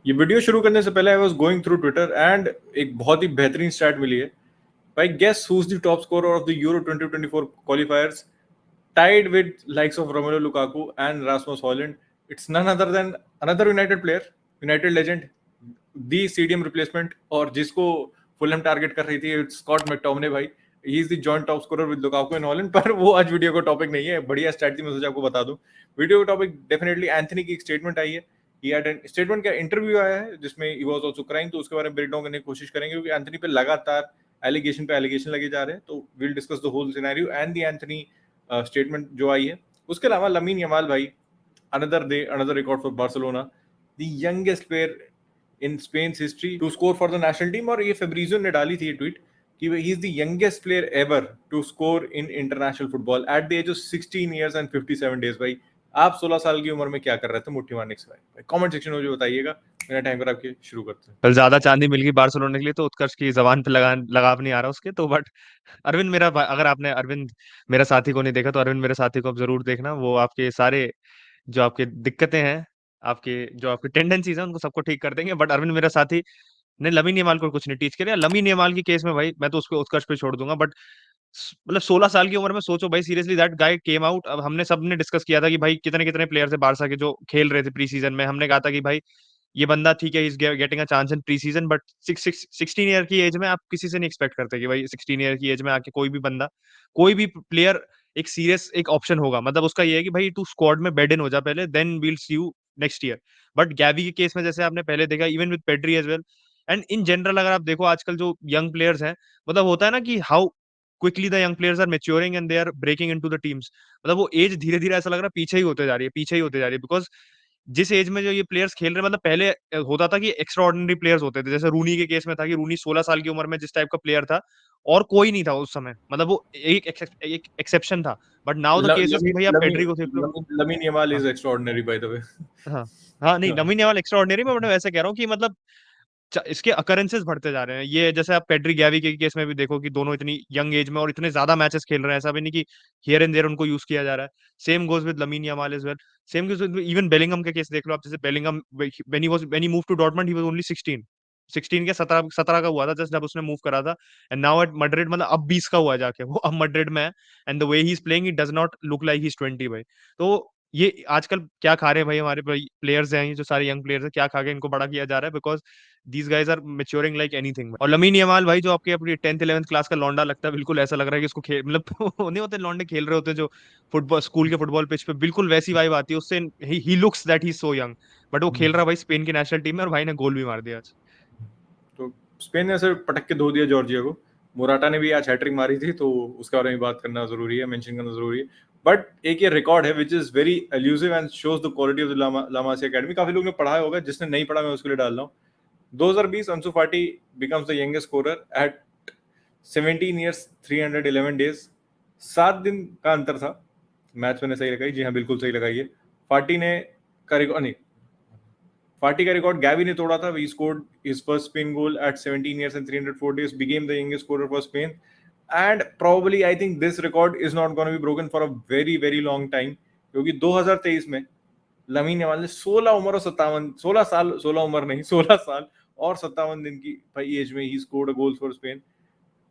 ये वीडियो शुरू करने से पहले I was going through Twitter and एक बहुत ही बेहतरीन स्टैट मिली है भाई। Guess who is the top scorer of the Euro 2024 qualifiers, tied with likes of Romelu Lukaku and Rasmus Hojlund. It's none other than another United player, United legend, the CDM replacement, और जिसको Fulham target कर रही थी Scott McTominay भाई। ही is the joint top scorer with Lukaku and Holland. पर वो आज video का टॉपिक नहीं है, बढ़िया स्ट्रैटेजी मैं सोचा आपको बता दूं। वीडियो का टॉपिक डेफिनेटली एंथनी की एक स्टेटमेंट आई है। स्टेटमेंट का इंटरव्यू आया है जिसमें ही वाज आल्सो क्राइंग, तो उसके बारे में ब्रेक डाउन करने की कोशिश करेंगे क्योंकि एंथनी पे लगातार एलिगेशन पे एलिगेशन लगे जा रहे हैं। तो will discuss the whole scenario and the Anthony statement जो आई है। उसके अलावा लमीन यमाल भाई, another record for Barcelona, the youngest player in Spain's history to score for the national team. और ये फेब्रिजियो ने डाली थी ये ट्वीट कि he is the youngest player ever to score in international football at the age of 16 years and 57 days. भाई आप 16 साल की उम्र में क्या कर रहे थे मुट्ठी मारने के सिवाय? कमेंट सेक्शन में मुझे बताइएगा। मेरा टाइम पर आपके शुरू करते हैं। कल ज्यादा चांदी मिल गई बार्सिलोना के लिए तो उत्कर्ष की जबान पे लगाव नहीं आ रहा उसके तो। बट अरविंद अगर आपने अरविंद मेरा साथी को नहीं देखा तो अरविंद मेरे साथी को अब जरूर देखना। वो आपके सारे जो आपके दिक्कतें हैं, आपके जो आपकी टेंडेंसीज हैं, उनको सबको ठीक कर देंगे। बट अरविंद मेरा साथी ने लमीन यमाल को कुछ नहीं टीच किया। लमीन यमाल की केस में भाई मैं तो उसको उत्कर्ष पे छोड़ दूंगा। बट मतलब 16 साल की उम्र में सोचो भाई, seriously that guy came out. अब हमने सबने डिस्कस किया था कि भाई कितने कितने प्लेयर्स है बारसा के जो खेल रहे थे प्री सीजन में। हमने कहा था कि भाई ये बंदा ठीक है, is getting a chance in pre season. But 16 year की एज में आप किसी से नहीं एक्सपेक्ट करते कि भाई 16 ईयर की एज में आके कोई भी बंदा, कोई भी प्लेयर एक सीरियस एक ऑप्शन होगा। मतलब उसका ये है कि भाई तू स्क्वाड में बेड इन हो जा पहले, then we'll see you next year. But Gavi के केस में जैसे आपने पहले देखा, even with Pedri as well and in general, अगर आप देखो आजकल जो यंग प्लेयर्स हैं, मतलब होता है ना कि how quickly the young players are maturing and they are breaking into the teams. मतलब वो एज धीरे धीरे ऐसा लग रहा है पीछे ही होते जा रही है, पीछे ही होते जा रही है। बिकॉज जिस एज में जो ये प्लेयर्स खेल रहे हैं, मतलब पहले होता था कि एक्स्ट्रा ऑर्डिनरी प्लेयर्स होते थे। जैसे रूनी के केस में था कि रूनी 16 साल की उम्र में जिस टाइप का प्लेयर था और कोई नहीं था उस समय, मतलब वो एक एक्सेप्शन था। But now the case is कि भाई आप पेड्री को देख लो। लमीन यमाल हाँ is extraordinary by the way. हाँ हाँ, नहीं लमीन यमाल एक्स्ट्रा ऑर्डिनरी में, मैं वैसे कह रहा हूँ कि मतलब इसके अकरेंसेस बढ़ते जा रहे हैं। ये जैसे आप पेड्री गैवी के केस में भी देखो कि दोनों इतनी यंग एज में और इतने ज्यादा मैचेस खेल रहे हैं। ऐसा भी नहीं कि हियर एंड देयर उनको यूज किया जा रहा है। Same goes with Lamine Yamal as well. Same goes with even Bellingham के केस देख लो आप। जैसे Bellingham when he move to Dortmund he was only 16। 16 के 17 का हुआ था जस्ट जब उसने मूव करा था। एंड नाउ एट मड्रिड, मतलब अब 20 का हुआ है जाके वो, अब मड्रिड में है। And the way he is playing it does not look like he is 20 भाई। तो ये आजकल क्या खा रहे हैं भाई हमारे प्लेयर्स हैं, ये जो सारे यंग प्लेयर्स हैं, क्या खा के इनको बड़ा किया जा रहा है। Because these guys are maturing like anything. और लमीन यमाल भाई जो आपके अपनी 10th 11th क्लास का लौंडा लगता है, बिल्कुल ऐसा लग रहा है कि उसको खेल मतलब वो नहीं होते लौंडे खेल रहे होते जो फुटबॉल स्कूल के फुटबॉल पिच पे, बिल्कुल वैसी वाइब आती है उससे। He looks that he so young. But वो खेल रहा भाई स्पेन की नेशनल टीम में और भाई ने गोल भी मार दिया आज। तो स्पेन ने ऐसे पटक के धो दिया जॉर्जिया को। मोराटा ने भी आज हैट्रिक मारी थी, तो उसके बारे में बात करना जरूरी है, मेंशन करना जरूरी है। बट एक ये रिकॉर्ड है which is very elusive and shows the quality of the लामासिया academy. काफी लोग ने पढ़ा होगा, जिसने नहीं पढ़ा मैं उसके लिए डाल रहा हूँ। 2020 Ansu Fati becomes the youngest scorer at 17 years 311 days. 7 दिन का अंतर था। मैच मैंने सही लगाई, जी हाँ बिल्कुल सही लगाई है। फाटी ने का रिकॉर्ड नहीं, फाटी का रिकॉर्ड गैवी ने तोड़ा था। He scored his first Spain goal eight 17 years and 304 days, became the youngest scorer for Spain, and probably I think this record is not going to be broken for a very very long time, क्योंकि 2023 में lamin Yamal ने 16 उम्र और 57 16 साल 16 उम्र नहीं 16 साल और 57 दिन की भाई एज में he scored a goal for Spain.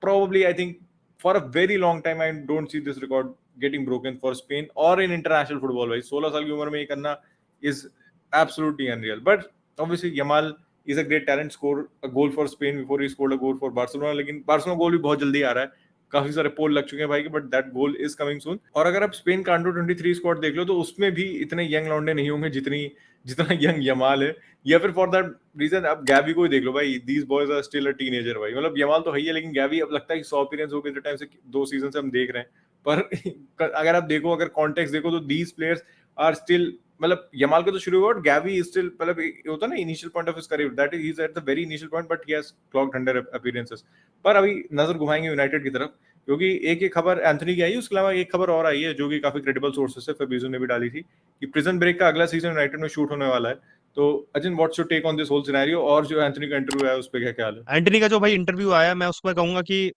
Probably I think for a very long time I don't see this record getting broken for Spain or in international football भाई। 16 साल की उम्र में ये करना is absolutely unreal, but obviously Yamal is a great talent, scored a goal for Spain before he scored a goal for Barcelona। लेकिन Barcelona गोल भी बहुत जल्दी आ रहा है, काफी सारे पोल लग चुके हैं भाई के, but that goal is coming soon. और अगर आप स्पेन का अंडर 23 स्क्वाड देख लो तो उसमें भी इतने यंग लौंडे नहीं होंगे जितनी जितना यंग यमाल है। या फिर फॉर दैट रीजन आप गैवी को ही देख लो भाई, these boys are still a teenager भाई। मतलब यमाल तो है ही है, लेकिन गैवी अब लगता है कि 100 अपीयरेंस हो गए टाइम से 2 सीजन से हम देख रहे हैं। पर अगर आप देखो, अगर कॉन्टेक्स्ट देखो तो दीज प्लेयर्स आर स्टिल, मतलब यमाल का तो शुरू हुआ, गैवी इज स्टिल, मतलब होता है ना initial point of his career, that is at the very initial point, but he has clogged 100 appearances. पर अभी नजर घुमाएंगे यूनाइटेड की तरफ, क्योंकि एक खबर एंथनी की आई है, उसके अलावा एक खबर और आई है जो कि काफी क्रेडिबल सोर्सेस से फेब्रिजियो ने भी डाली थी, कि प्रिजन ब्रेक का अगला सीजन यूनाइटेड में शूट होने वाला है। तो अजिन, what's your take on this whole scenario, और जो एंथनी का इंटरव्यू है उस पर क्या ख्याल है? एंटनी का जो भाई इंटरव्यू आया, मैं उसमें कहूंगा कि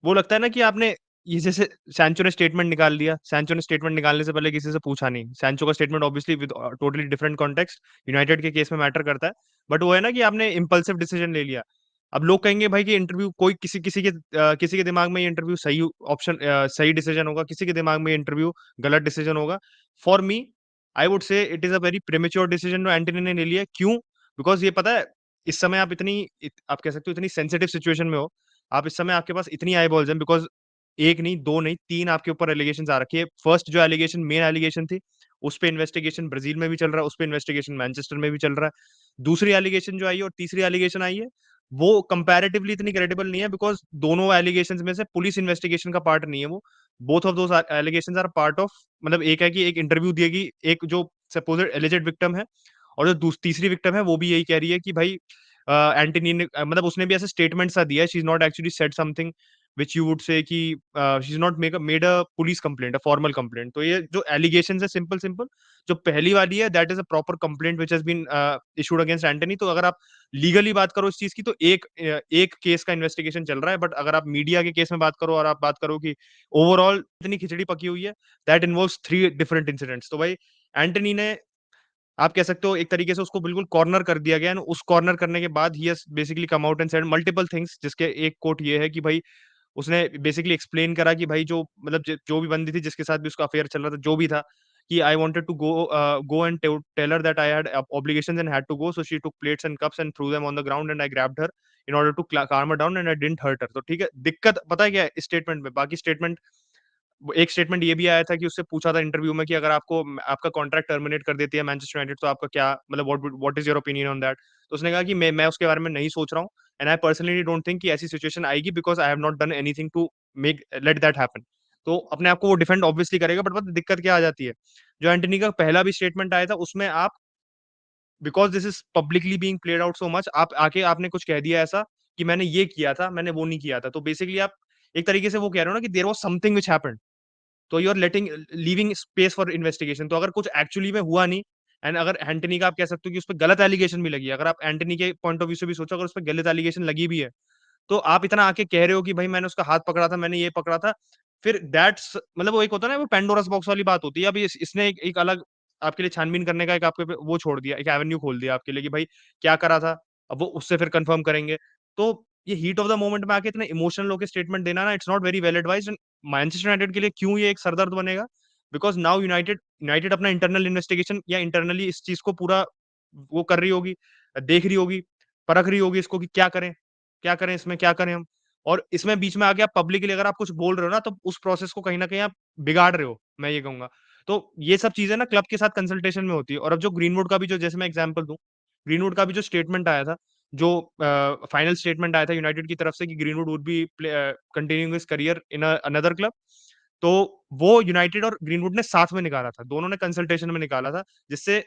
वो लगता है ना कि आपने ये जैसे सैंचो ने स्टेटमेंट निकाल लिया, सैंचो ने स्टेटमेंट निकालने से पहले किसी से पूछा नहीं। सैंचो का statement obviously with totally different context United के केस में मैटर करता है। बट वो है ना कि आपने इम्पल्सिव डिसीजन ले लिया। अब लोग कहेंगे भाई कि इंटरव्यू कोई किसी के दिमाग में ये इंटरव्यू सही ऑप्शन सही डिसीजन होगा, किसी के दिमाग में ये इंटरव्यू गलत डिसीजन होगा। For me I would say it is a very premature decision जो एंटनी ने ले लिया। क्यों? बिकॉज ये पता है इस समय आप आप कह सकते हो इतनी सेंसिटिव सिचुएशन में हो। आप इस समय आपके पास इतनी आई बॉल्स हैं बिकॉज एक नहीं, दो नहीं, 3 आपके ऊपर एलिगेशंस आ रखी है। फर्स्ट जो एलिगेशन मेन एलिगेशन थी, उस पे इन्वेस्टिगेशन ब्राजील में भी चल रहा है, उस पे इन्वेस्टिगेशन मैनचेस्टर में भी चल रहा है। दूसरी एलिगेशन जो आई है और तीसरी एलिगेशन आई है, वो कंपैरेटिवली इतनी क्रेडिबल नहीं है बिकॉज़ दोनों एलिगेशंस में से पुलिस इन्वेस्टिगेशन का पार्ट नहीं है वो। Both of those allegations are part of मतलब एक है कि एक इंटरव्यू दिएगी, एक जो सपोज्ड एलिजेड विक्टिम है और जो तीसरी विक्टिम है वो भी यही कह रही है कि भाई एंटनी ने मतलब उसने भी ऐसा स्टेटमेंट सा दिया है, she is not actually said something which you would say कि she's not made a police complaint, a formal complaint। तो ये जो allegations है सिंपल जो पहली वाली है that is a proper complaint which has been issued against Antony. तो अगर आप लीगली बात करो इस चीज की तो एक केस का इन्वेस्टिगेशन चल रहा है। बट अगर आप मीडिया के केस में बात करो और आप बात करो कि ओवरऑल इतनी खिचड़ी पकी हुई है दैट इन्वॉल्व्स 3 डिफरेंट इंसिडेंट्स। तो भाई एंटनी ने आप कह सकते हो एक तरीके से उसको बिल्कुल कॉर्नर कर दिया गया है। उस कॉर्नर करने के बाद he has basically come out and said multiple things, जिसके एक कोट ये है कि भाई उसने बेसिकली एक्सप्लेन करा कि भाई जो मतलब जो भी बंदी थी जिसके साथ भी उसका अफेयर चल रहा था जो भी था कि I wanted to go and tell her that I had obligations and had to go, so she took plates and cups and threw them on the ground and I grabbed her in order to calm her down and I didn't hurt her। तो ठीक है, दिक्कत पता है क्या है इस statement में? बाकी स्टेटमेंट एक स्टेटमेंट ये भी आया था कि उससे पूछा था इंटरव्यू में कि अगर आपको आपका कॉन्ट्रैक्ट टर्मिनेट कर देती है मैनचेस्टर यूनाइटेड तो आपका क्या मतलब what is your opinion on that. तो उसने कहा कि मैं उसके बारे में नहीं सोच रहा हूँ and I personally don't think कि ऐसी सिचुएशन आएगी because I have not done anything to make let that happen. तो अपने आप को वो डिफेंड ऑब्वियसली करेगा। बट पता है दिक्कत क्या आ जाती है, जो एंटनी का पहला भी स्टेटमेंट आया था उसमें आप because this is publicly being played out so much आप आके आपने कुछ कह दिया ऐसा कि मैंने ये किया था मैंने वो नहीं किया था। तो बेसिकली आप एक तरीके से वो कह रहे हो ना कि there was something which happened, तो you are letting leaving space for investigation. तो अगर कुछ एक्चुअली में हुआ नहीं एंड अगर एंटनी का आप कह सकते हो कि उस पर गलत एलिगेशन भी लगी है, अगर आप एंटनी के पॉइंट ऑफ व्यू से भी सोचो अगर उस पर गलत एलिगेशन लगी भी है तो आप इतना आके कह रहे हो कि भाई मैंने उसका हाथ पकड़ा था मैंने ये पकड़ा था, फिर दैट्स मतलब वो एक होता है ना वो पेंडोरस बॉक्स वाली बात होती है। अभी इसने एक अलग आपके लिए छानबीन करने का एक आपके वो छोड़ दिया, एक एवेन्यू खोल दिया आपके लिए कि भाई क्या करा था, अब वो उससे फिर कंफर्म करेंगे। तो ये हीट ऑफ द मोमेंट में आके इतने इमोशनल होकर स्टेटमेंट देना ना it's not very well advised. Manchester United के लिए क्यों ये एक सरदर्द बनेगा? बिकॉज नाउ यूनाइटेड यूनाइटेड अपना इंटरनल इन्वेस्टिगेशन या इंटरनली इस चीज को पूरा वो कर रही होगी, देख रही होगी, परख रही होगी इसको कि क्या करें इसमें क्या करें हम। और इसमें बीच में आके आप पब्लिकली अगर आप कुछ बोल रहे हो ना तो उस प्रोसेस को कहीं ना कहीं आप बिगाड़ रहे हो, मैं ये कहूंगा। तो ये सब चीजें ना क्लब के साथ कंसल्टेशन में होती है। और अब जो ग्रीनवुड का भी जो जैसे मैं एग्जांपल दूं, ग्रीनवुड का भी जो स्टेटमेंट आया था, जो फाइनल स्टेटमेंट आया था यूनाइटेड की तरफ से कि greenwood would be continuing his career in another club, तो वो यूनाइटेड और ग्रीनवुड ने साथ में निकाला था, दोनों ने कंसल्टेशन में निकाला था, जिससे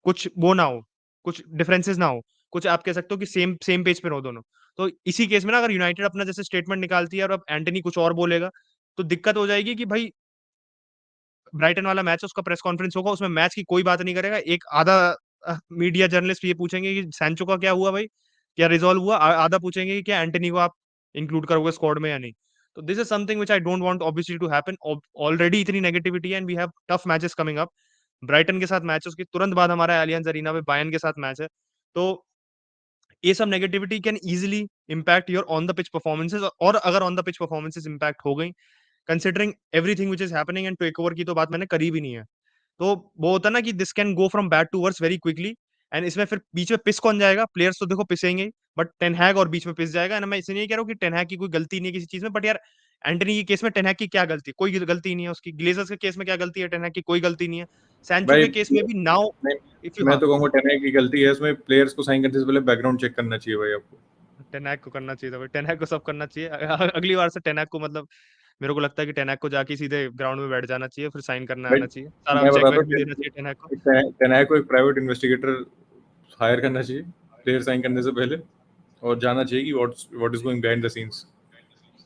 कुछ वो ना हो, कुछ डिफरेंसेस ना हो, कुछ आप कह सकते हो कि सेम सेम पेज पे रहो दोनों। तो इसी केस में ना अगर यूनाइटेड अपना जैसे स्टेटमेंट निकालती है और अब एंटनी कुछ और बोलेगा, तो दिक्कत हो जाएगी कि भाई ब्राइटन वाला मैच है उसका प्रेस कॉन्फ्रेंस होगा, उसमें मैच की कोई बात नहीं करेगा। एक आधा मीडिया जर्नलिस्ट ये पूछेंगे कि सैंचो का क्या हुआ भाई? क्या रिज़ॉल्व हुआ? आधा पूछेंगे कि क्या एंटनी को आप इंक्लूड करोगे स्क्वाड में या नहीं? तो this is something which I don't want obviously to happen. Already इतनी नेगेटिविटी है and we have tough matches coming up. Brighton के साथ मैच है, उसके तुरंत बाद हमारा एलियंस अरीना में बायर्न के साथ मैच है। तो ये सब negativity can easily impact your on the pitch performances. और अगर on the pitch performances impact हो गई considering everything which is happening and take over की तो बात मैंने करी भी नहीं है। तो वो होता है ना कि this can go from bad to worse very quickly. And इसमें फिर बीच में पिस कौन जाएगा? प्लेयर्स तो देखो पिसेंगे ही, बट टेनहैग और बीच में पिस जाएगा। ना मैं इसे नहीं कह रहा हूँ कि टेनहैग की कोई गलती नहीं है किसी चीज में, बट यार एंटनी के केस में टेनहैग की क्या गलती? कोई गलती नहीं है उसकी। ग्लेजर्स के केस में क्या गलती है? टेनहैग की कोई गलती नहीं है। सैंचो भाई के केस में भी नाउ नहीं, इफ यू मैं हाँ तो कहूंगा टेन की गलती है इसमें, प्लेयर्स को साइन करने से पहले बैकग्राउंड चेक करना चाहिए भाई आपको। टेनहैग को करना चाहिए था भाई, टेनहैग को सब करना चाहिए। अगली बार से टेनहैग को मतलब मेरे को लगता है कि टेनहैग को जाके सीधे ग्राउंड में बैठ जाना चाहिए, फिर साइन करना भाई आना चाहिए, सारा मैं चेक बताता वेक हूँ भी देना चाहिए टेनहैग को। टेन को एक प्राइवेट इन्वेस्टिगेटर हायर करना चाहिए प्लेयर साइन करने से पहले, और जानना चाहिए कि what is going behind the scenes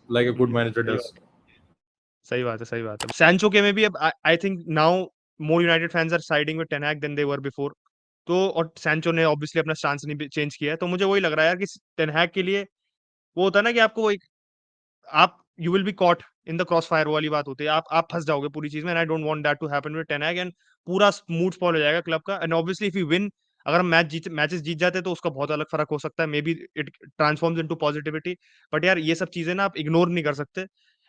like a good manager सही डज। बात है, सही बात है, सही बात है। सैंचो के में भी अब I think now more United fans are siding with ten Hag than they were before. तो और सैंचो ने ऑब्वियसली अपना स्टांस नहीं चेंज किया है। तो मुझे वही लग रहा है यार कि टेन हैग के लिए वो होता है ना कि आपको वो एक आप you will be caught in the cross fire वाली बात होती है, आप फंस जाओगे पूरी चीज में, and I don't want that to happen with ten Hag, and पूरा मूड स्पॉइल हो जाएगा क्लब का। And obviously if you win, अगर हम मैचेस जीत जाते हैं तो उसका बहुत अलग फर्क हो सकता है, may be it transforms into positivity. But यार ये सब चीजें ना आप इग्नोर नहीं कर सकते।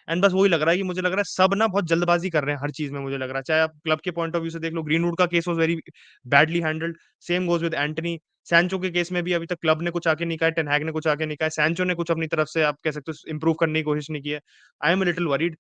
एंड बस वही लग रहा है कि मुझे लग रहा है सब ना बहुत जल्दबाजी कर रहे हैं हर चीज में, मुझे लग रहा है, चाहे आप क्लब के पॉइंट ऑफ व्यू से देख लो, ग्रीनवुड का case was very badly handled, same goes with Antony. Sancho के केस में भी अभी तक क्लब ने कुछ आके नहीं कहा, टेन हैग ने कुछ आके नहीं कहा, सैंचो ने कुछ अपनी तरफ से आप कह सकते हो इंप्रूव करने की कोशिश नहीं की है। I am little worried,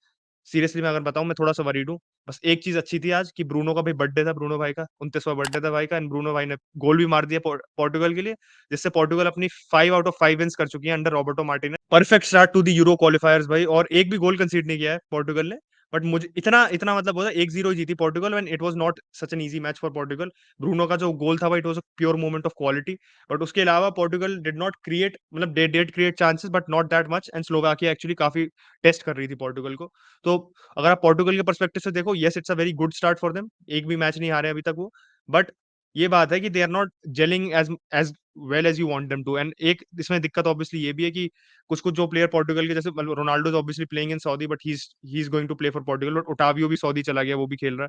seriously मैं अगर बताऊं, मैं थोड़ा सा वरीड हूँ। बस एक चीज अच्छी थी आज कि ब्रूनो का भाई बर्थडे था, ब्रूनो भाई का 29वां बर्थडे था भाई का, एंड ब्रूनो भाई ने गोल भी मार दिया पोर्टुगल के लिए, जिससे पोर्टुगल अपनी 5 आउट ऑफ 5 विंस कर चुकी है under Roberto Martinez. Perfect start to the Euro qualifiers भाई, और एक भी गोल कंसीड नहीं किया है पोर्टुगल ने। बट मुझे इतना इतना मतलब होता 1-0 जीती Portugal, and it was not such an easy match for Portugal. Bruno का जो गोल था भाई, it was a pure moment of quality. But उसके अलावा पोर्टुगल डिड नॉट क्रिएट, मतलब they did create chances but not that much, and Slovakia actually काफी test कर रही थी पोर्टुगल को। तो अगर आप पोर्टुगल के पर्सपेक्टिव से देखो, yes it's a very good start for them, एक भी मैच नहीं हारे अभी तक वो। बट ये बात है कि they are not gelling as well as you want them to. And एक इसमें दिक्कत ऑब्वियसली ये भी है कि कुछ कुछ जो प्लेयर पोर्टुगल के, जैसे Ronaldo is obviously playing in Saudi, but he is going to play for Portugal, but Otavio भी सऊदी चला गया, वो भी खेल रहा है।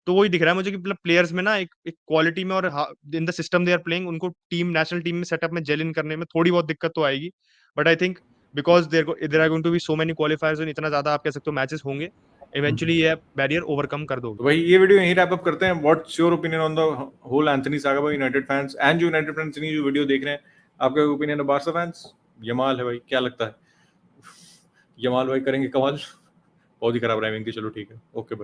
तो वही दिख रहा है मुझे कि मतलब प्लेयर्स में ना एक क्वालिटी में और in the system they are playing, उनको टीम नेशनल टीम में सेटअप में जेल इन करने में थोड़ी बहुत दिक्कत तो आएगी। But I think because there are going to be so many qualifiers, इतना ज्यादा आप कह सकते हो मैचेस होंगे, इवेंचुअली ये बैरियर ओवरकम कर दोगे। तो भाई ये वीडियो यहीं रैप अप करते हैं। What's your opinion on the whole Antony saga भाई, यूनाइटेड फैंस एंड जो यूनाइटेड फैंस नहीं जो वीडियो देख रहे हैं, आपका ओपिनियन है बारसा फैंस? यमाल है भाई, क्या लगता है यमाल भाई करेंगे कमाल? बहुत ही खराब राइमिंग थी, चलो ठीक है, ओके भाई।